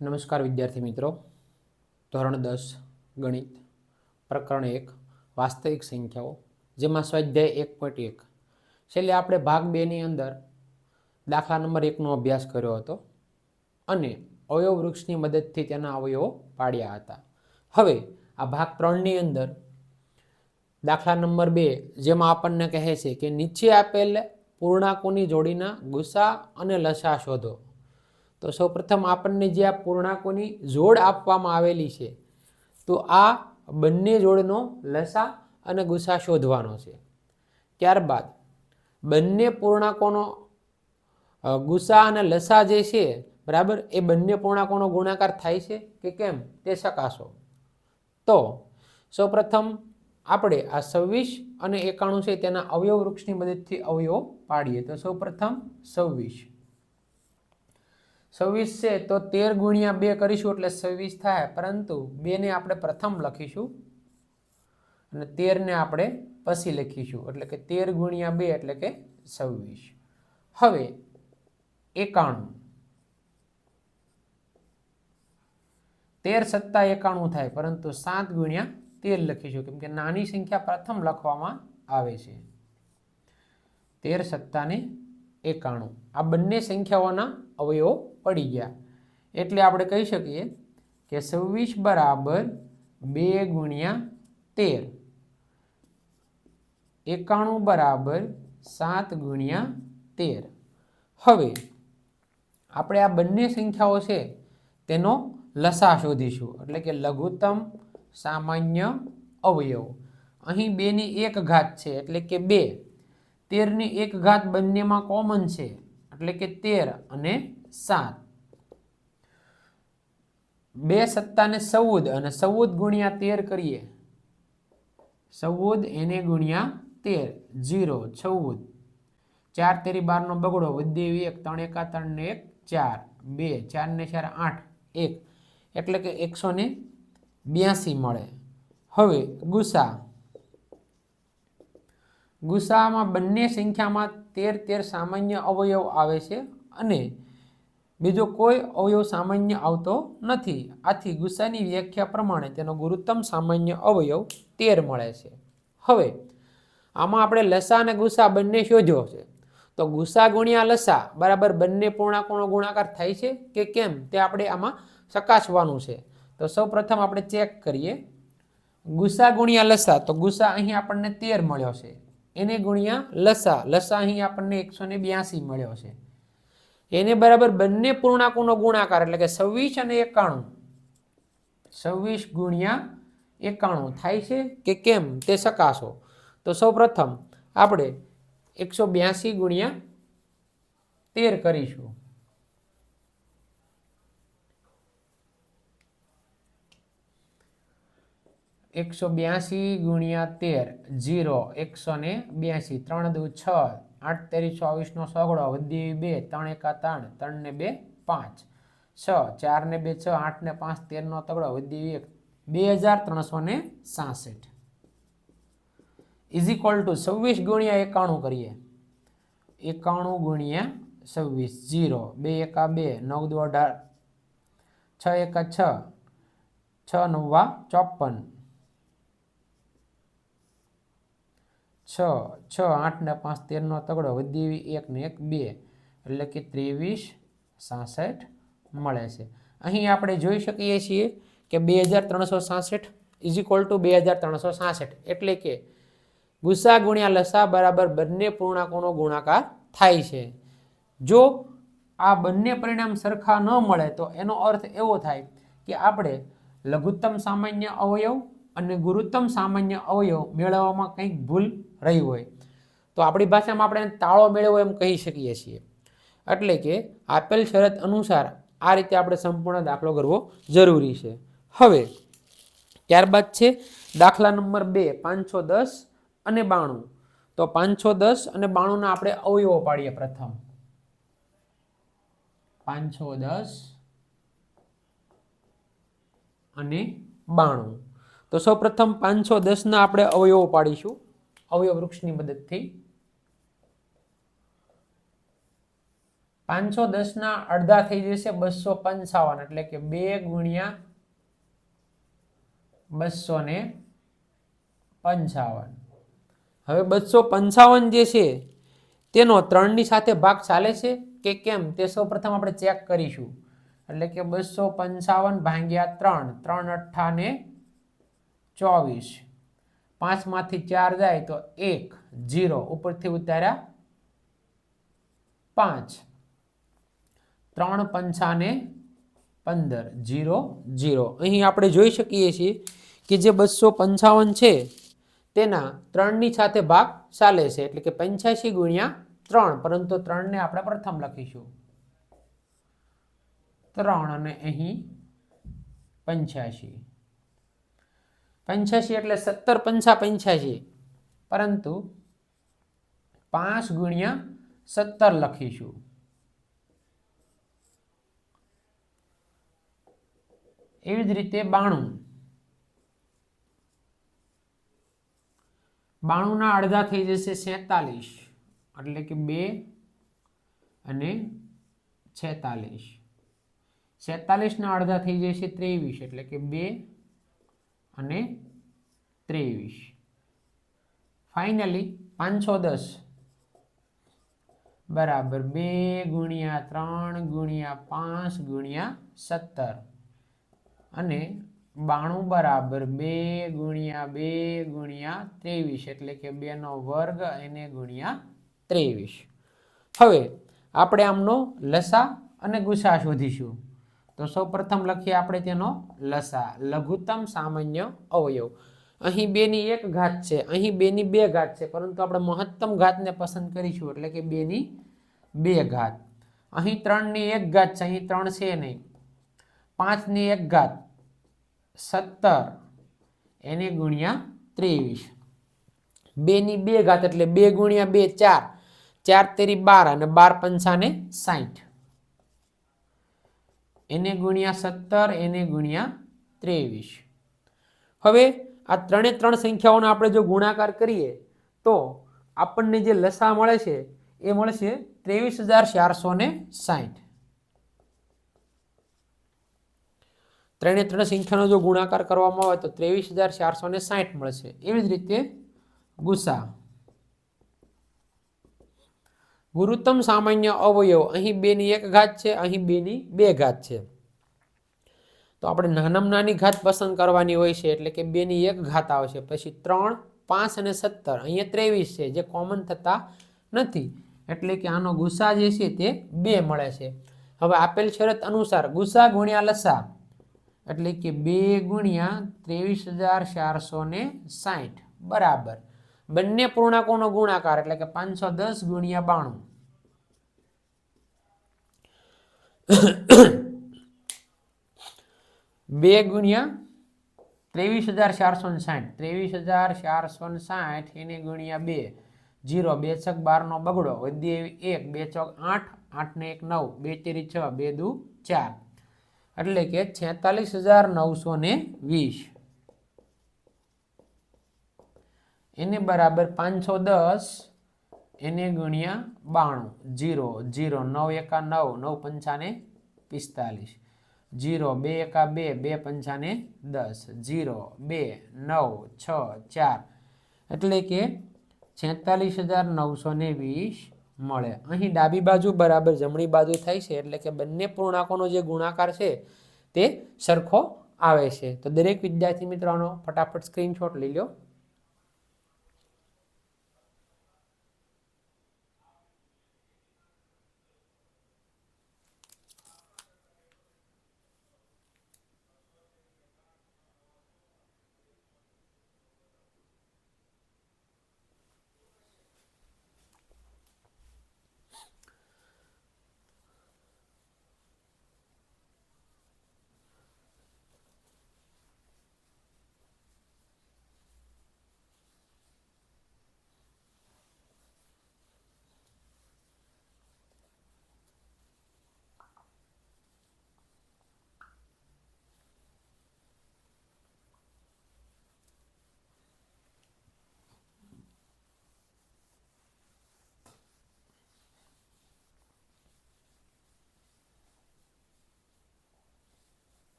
નમસ્કાર વિદ્યાર્થી મિત્રો, ધોરણ 10 ગણિત પ્રકરણ 1 વાસ્તવિક સંખ્યાઓ, જેમાં સ્વાધ્યાય 1.1 છેલ્લે આપણે ભાગ 2 ની અંદર દાખલા નંબર 1 નો અભ્યાસ કર્યો હતો અને અવયવ વૃક્ષની મદદથી તેના અવયવો પાડ્યા હતા. હવે આ ભાગ 3 ની અંદર દાખલા નંબર 2 જેમાં આપણને કહે છે કે નીચે આપેલ પૂર્ણાંકોની જોડીના ગુસા અને લસા શોધો. તો સૌપ્રથમ આપણને જે આ પૂર્ણાંકોની જોડ આપવામાં આવેલી છે, તો આ બંને જોડનો લસા અને ગુસા શોધવાનો છે. ત્યારબાદ બંને પૂર્ણાંકોનો ગુસા અને લસા જે છે, બરાબર, એ બંને પૂર્ણાંકોનો ગુણાકાર થાય છે કે કેમ તે ચકાસો. તો સૌપ્રથમ આપણે આ 26 અને 91 છે તેના અવયવ વૃક્ષની મદદથી અવયવો પાડીએ. તો સૌપ્રથમ 26 છે તો 13 ગુણ્યા 2 કરીશું એટલે 26 થાય, પરંતુ 2 ને આપણે પ્રથમ લખીશું અને 13 ને આપણે પછી લખીશું, એટલે કે 13 ગુણ્યા 2 એટલે કે 26. હવે 91, 13 સત્તા 91 થાય, પરંતુ 7 ગુણ્યા 13 લખીશું, કેમ કે નાની સંખ્યા પ્રથમ લખવામાં આવે છે. 13 સત્તા ને 91 આ બંને સંખ્યાઓના અવયવો પડી ગયા, એટલે આપણે કહી શકીએ કે 26 બરાબર 2 ગુણ્યા 13, 91 બરાબર 7 ગુણ્યા 13. હવે આપણે આ બંને સંખ્યાઓ છે તેનો લસા શોધીશું, એટલે કે લઘુત્તમ સામાન્ય અવયવ. અહીં 2 ની 1 ઘાત છે એટલે કે 2, 13 ની 1 ઘાત બંનેમાં કોમન છે એટલે કે 13 અને 7. 2 સત્તા ને 14 અને 14 ગુણ્યા 13 કરીએ, 14 એને ગુણ્યા 13, 0, 14, 4 તેરી 12 નો બગડો, વધી 1, 3 એકા 3 ને 1, 4, 2, 4 ને 4 8, 1, એટલે કે 182 મળે. હવે ગુસામાં બંને સંખ્યામાં 13 સામાન્ય અવયવ આવે છે અને બીજો કોઈ અવયવ સામાન્ય આવતો નથી. આથી ગુસાની વ્યાખ્યા પ્રમાણે તેનો ગુરુત્તમ સામાન્ય અવયવ 13 મળે છે. હવે આમાં આપણે લસા અને ગુસા બંને શોધ્યો છે, તો ગુસા ગુણ્યા લસા બરાબર બંને પૂર્ણાંકોનો ગુણાકાર થાય છે કે કેમ તે આપણે આમાં ચકાસવાનું છે. તો સૌપ્રથમ આપણે ચેક કરીએ. ગુસા ગુણ્યા લસા, તો ગુસા અહીં આપણને 13 મળ્યો છે, એને ગુણ્યા લસા અહીં આપણને 182 મળ્યો છે, એને બરાબર બંને પૂર્ણાંકોનો ગુણાકાર એટલે કે 26 અને 91, 26 ગુણ્યા 91 થાય છે કે કેમ તે ચકાસો. તો સૌપ્રથમ આપણે 182 ગુણ્યા 13 કરીશું. 182 ગુણ્યા 13, 0, 182, 3 દુ 6, 8 તેરી 24 નો સગડો, વધી 2, 3 એકા 3, 3 ને 2 5, 6, 4 ને 2 6, 8 ને 5 13 નો તગડો, વધી 1, 2366 ઇઝ ઇક્વલ ટુ 26 ગુણ્યા 91 કરીએ, 91 ગુણ્યા 26, 0, 2 એકા 2, 9 દુ 18, 6 એકા 6, 6 નવા 54, 6, 8 ને 5 13 નો તગડો, વધી 1 ને 1 2, એટલે કે 2366 મળે છે. અહીં આપણે જોઈ શકીએ છીએ કે 2366 ઇઝ ઇક્વલ ટુ 2366, એટલે કે ગુસા ગુણ્યા લસા બરાબર બંને પૂર્ણાંકોનો ગુણાકાર થાય છે. જો આ બંને પરિણામ સરખા ન મળે તો એનો અર્થ એવો થાય કે આપણે લઘુત્તમ સામાન્ય અવયવ અને ગુરુત્તમ સામાન્ય અવયવ મેળવવામાં કંઈક ભૂલ રહી હોય, તો આપણી ભાષામાં આપણે તાળો મેળવ્યો એમ કહી શકીએ છીએ. એટલે કે આપેલ શરત અનુસાર આ રીતે આપણે સંપૂર્ણ દાખલો કરવો જરૂરી છે. હવે ત્યારબાદ છે દાખલા નંબર 2, 510 અને 92. તો 510 અને 92 ના આપણે અવયવો પાડીએ. પ્રથમ 510 અને 92. તો સૌપ્રથમ 510 ના આપણે અવયવો પાડીશું અવયવ વૃક્ષની મદદથી. 510 અડધા થઈ જશે 255, એટલે કે 2 ગુણ્યા 255. હવે 255 જે છે તેનો 3 ની સાથે ભાગ ચાલે છે કે કેમ તે સૌપ્રથમ આપણે ચેક કરીશું. એટલે કે 255 ભાગ્યા 3, 3 અઠ્ઠા ને 24, 5 માંથી 4 જાય તો 1, 0 ઉપરથી ઉતાર્યા 5, 3 પંચા ને 15, 0 0. અહીં આપણે જોઈ શકીએ છીએ કે જે 255 છે તેના 3 ની સાથે ભાગ ચાલે છે, એટલે કે 85 ગુણ્યા 3, પરંતુ 3 ને આપણે પ્રથમ લખીશું 3 અને અહીં 85. 85 એટલે 17 પંચા 85, પરંતુ 5 ગુણ્યા 17 લખીશું. એવી જ રીતે 92. 92 ના અડધા થઈ જશે 47, એટલે કે 2 અને 46. 47 ના અડધા થઈ જશે 23, એટલે કે 2 અને 23. ફાઇનલી 510 બરાબર 2 ગુણ્યા 3 ગુણ્યા 5 ગુણ્યા 17, અને 92 બરાબર 2 ગુણ્યા 2 ગુણ્યા 23, એટલે કે 2 નો વર્ગ એને ગુણ્યા 23. હવે આપણે આમનો લસા અને ગુસા શોધીશું. તો સૌપ્રથમ લખીએ આપણે તેનો લસા, લઘુત્તમ સામાન્ય અવયવ. અહીં 2 ની 1 ઘાત છે, અહીં 2 ની 2 ઘાત છે, પરંતુ આપણે મહત્તમ ઘાતને પસંદ કરીશું, એટલે કે 2 ની 2 ઘાત. અહીં 3 ની 1 ઘાત છે, અહીં 3 છે નહીં. 5 ની 1 ઘાત 17, એને ગુણ્યા 23. 2 ની 2 ઘાત એટલે 2 ગુણ્યા 2 4, 4 તેરી 12 અને 12 પંચા ને 60, એને ગુણ્યા 17, એને ગુણ્યા 23. હવે આ 3 સંખ્યાઓનો આપણે જો ગુણાકાર કરીએ તો આપણને જે લસા મળે છે એ મળશે 23,460. 3 સંખ્યાનો જો ગુણાકાર કરવામાં આવે તો 23,460 મળશે. એવી જ રીતે ગુસા, ગુરુત્તમ સામાન્ય અવયવ, અહીં 2 ની 1 ઘાત છે, અહીં 2 ની 2 ઘાત છે. તો આપણે નાનામાં નાની ઘાત પસંદ કરવાની હોય છે, એટલે કે 2 ની 1 ઘાત આવશે, પછી 3, 5 અને 17, અહીંયા 23 છે જે કોમન થતા નથી, એટલે કે આનો ગુસા જે છે તે 2 મળે છે. હવે આપેલ શરત અનુસાર ગુસા ગુણ્યા લસા, એટલે કે 2 ગુણ્યા 23,460 બરાબર બંને પૂર્ણાંકોનો ગુણાકાર, એટલે કે 510 ગુણ્યા 92. 2 ગુણ્યા 23,460, 23,460 એને ગુણ્યા 2, 0 2 છક 12 નો બગડો, વધી 1, 2 ચોક 8, 8 ને 1 9, 2 તેરી 6, 2 દુ 4, એટલે કે 46,920. એને બરાબર 510 એને ગુણ્યા 92, 0 0 9 એકા 9, 9 પંચા ને 45, 0 2 એકા 2, 2 પંચા ને 10, 0 2 9 6 4, એટલે કે 46,920 મળે. અહીં ડાબી બાજુ બરાબર જમણી બાજુ થાય છે, એટલે કે બંને પૂર્ણાંકોનો જે ગુણાકાર છે તે સરખો આવે છે. તો દરેક વિદ્યાર્થી મિત્રોનો ફટાફટ સ્ક્રીનશોટ લઈ લો.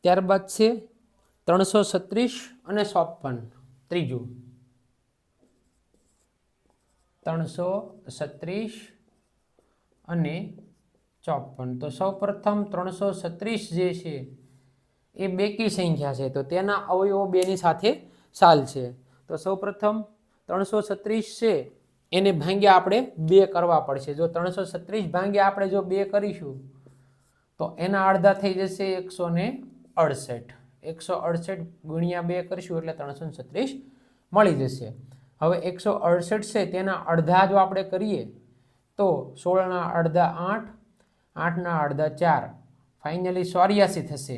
ત્યારબાદ છે 336 અને 54. ત્રીજું 336 અને 54. તો સૌપ્રથમ 336 જે છે એ બેકી સંખ્યા છે, તો તેના અવયવો બેની સાથે ચાલશે. તો સૌપ્રથમ 336 છે એને ભાંગ્યા આપણે 2 કરવા પડશે. જો 336 ભાંગ્યા આપણે જો 2 કરીશું તો એના અડધા થઈ જશે 168. 168 ગુણ્યા 2 કરીશું એટલે 336 મળી જશે. હવે 168 છે તેના અડધા જો આપણે કરીએ તો 16ના અડધા 8, 8ના અડધા 4, ફાઇનલી 84 થશે.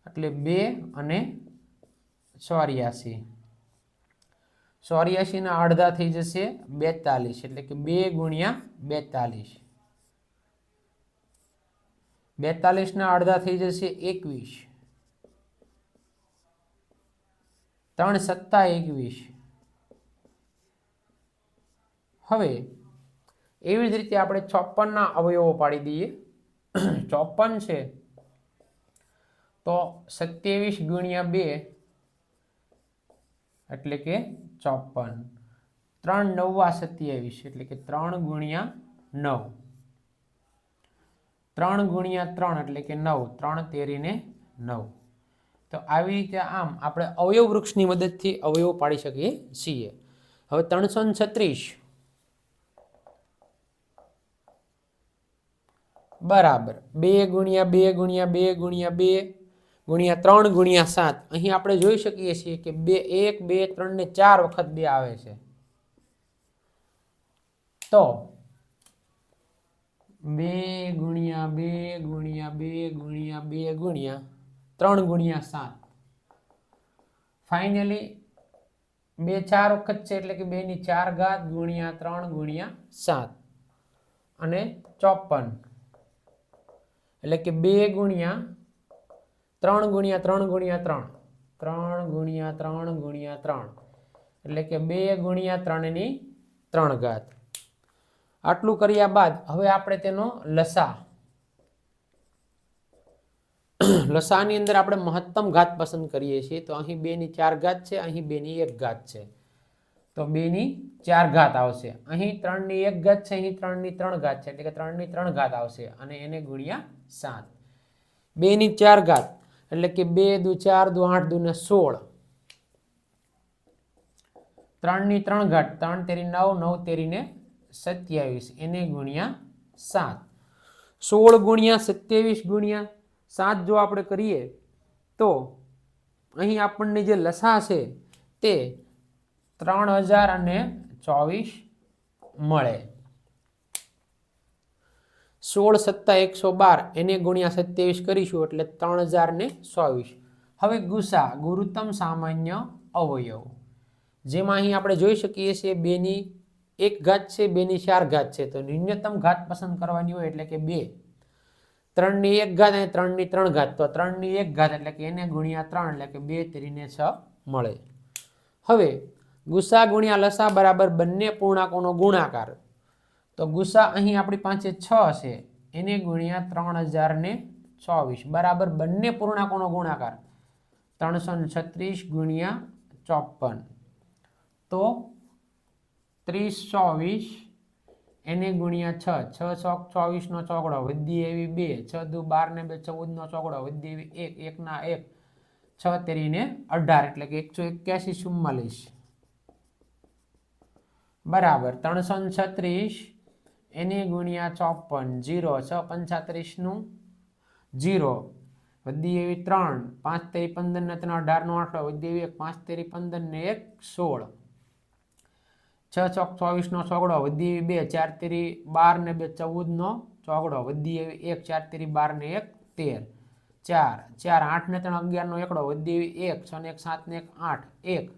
એટલે 2 અને 84. 84 ના અડધા થઈ જશે 42, એટલે કે 2 ગુણ્યા 42. 42 ના અડધા થઈ જશે 21. 3 સત્તા 21. હવે એવી જ રીતે આપણે 54 ના અવયવો પાડી દઈએ. 54 છે તો 27 ગુણ્યા 2 એટલે કે 54. 3 9 27 એટલે કે 3 ગુણ્યા 9. 3 ગુણ્યા 3 એટલે કે 9. 3 તેરીને 9. તો આવી રીતે આમ આપણે અવયવ વૃક્ષની મદદથી અવયવ પાડી શકીએ છીએ. હવે 336 બરાબર 2 ગુણ્યા 2 ગુણ્યા 2 ગુણ્યા 2 ગુણ્યા 3 ગુણ્યા 7. અહીં આપણે જોઈ શકીએ છીએ કે 1 2 3 ને 4 વખત 2 આવે છે. તો 2 ગુણ્યા 2 ગુણ્યા 2 ગુણ્યા 2 ગુણ્યા 3 ગુણ્યા 7. ફાઇનલી 2 4 વખત છે એટલે કે 2 ની 4 ઘાત ગુણ્યા 3 ગુણ્યા 7 અને 54. એટલે કે 2 ગુણ્યા 3 ગુણ્યા 3 ગુણ્યા 3, 3 ગુણ્યા 3 ગુણ્યા 3 એટલે કે 2 ગુણ્યા 3 ની 3 ઘાત. આટલું કર્યા બાદ હવે આપણે તેનો લસા, લસાની અંદર આપણે મહત્તમ ઘાત પસંદ કરીએ છીએ. તો અહીં 2 ની 4 ઘાત છે, અહીં 2 ની 1 ઘાત છે, તો 2 ની 4 ઘાત આવશે. અહીં 3 ની 1 ઘાત છે, અહીં 3 ની 3 ઘાત છે, એટલે કે 3 ની 3 ઘાત આવશે અને એને ગુણ્યા 7. 2 ની 4 ઘાત એટલે કે 2 દુ 4 દુ 8 દુ ને 16. 3 ની 3 ઘાત 3 તેરી 9, 9 તેરી ને 27 એને ગુણ્યા 7. 16 ગુણ્યા 27 ગુણ્યા 7 જો આપણે કરીએ તો અહીં આપણને જે લસા છે તે 3024 મળે. 16 સત્તા 112 એને ગુણ્યા 27 કરીશું એટલે 3024. હવે ગુસા, ગુરુત્તમ સામાન્ય અવયવ, જેમાં અહીં આપણે જોઈ શકીએ છીએ 2 ની 1 ઘાત છે, 2 ની 4 ઘાત છે, તો ન્યૂનતમ ઘાત પસંદ કરવાની હોય એટલે કે 2. 3 ની 1 ઘાત અને 3 ની 3 ઘાત, તો 3 ની 1 ઘાત એટલે કે એને ગુણ્યા 3 એટલે કે 2 તેરીને 6 મળે. હવે ગુસા ગુણ્યા લસા બરાબર બંને પૂર્ણાંકોનો ગુણાકાર. તો ગુસા અહીં આપણી પાસે 6 છે એને ગુણ્યા 3024 બરાબર બંને પૂર્ણાંકોનો ગુણાકાર 336 ગુણ્યા 54. તો 3024 એને ગુણ્યા 6, 6 ચોક 24 નો ચોકડો વધી એવી 2, 6 દુ 12 ને 2 14 નો ચોકડો વધી એવી 1, 1 ના 1, 6 તેરીને 18 એટલે કે 181 44 બરાબર 336 એને ગુણ્યા 54, 0 6 35 નું 0 વધી એવી 3, 5 તેરી 15 ને 3 18 નો આંકડો વધી એવી 1, 5 તેરી 15 ને 1 16, 6 ચોક 24 નો ચોકડો વધી એવી 2, 4 તેરી 12 ને 2 14 નો ચોકડો વધી એવી 1, 4 તેરી 12 ને 1 13, 4 4 8 ને 3 11 નો એકડો વધી એવી 1, 6 ને 1 7 ને 1 8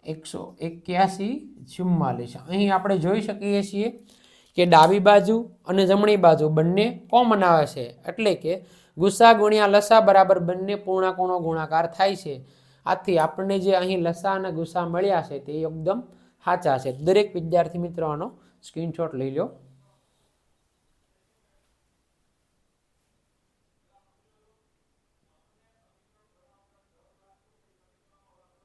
1 181 44. અહીં આપણે જોઈ શકીએ છીએ કે ડાબી બાજુ અને જમણી બાજુ બંને કોમન આવે છે, એટલે કે ગુસા ગુણ્યા લસા બરાબર બંને પૂર્ણાંકોનો ગુણાકાર થાય છે. આથી આપણને જે અહીં લસા અને ગુસા મળ્યા છે તે એકદમ સાચા છે. દરેક વિદ્યાર્થી મિત્રો આનો સ્ક્રીનશોટ લઈ લો.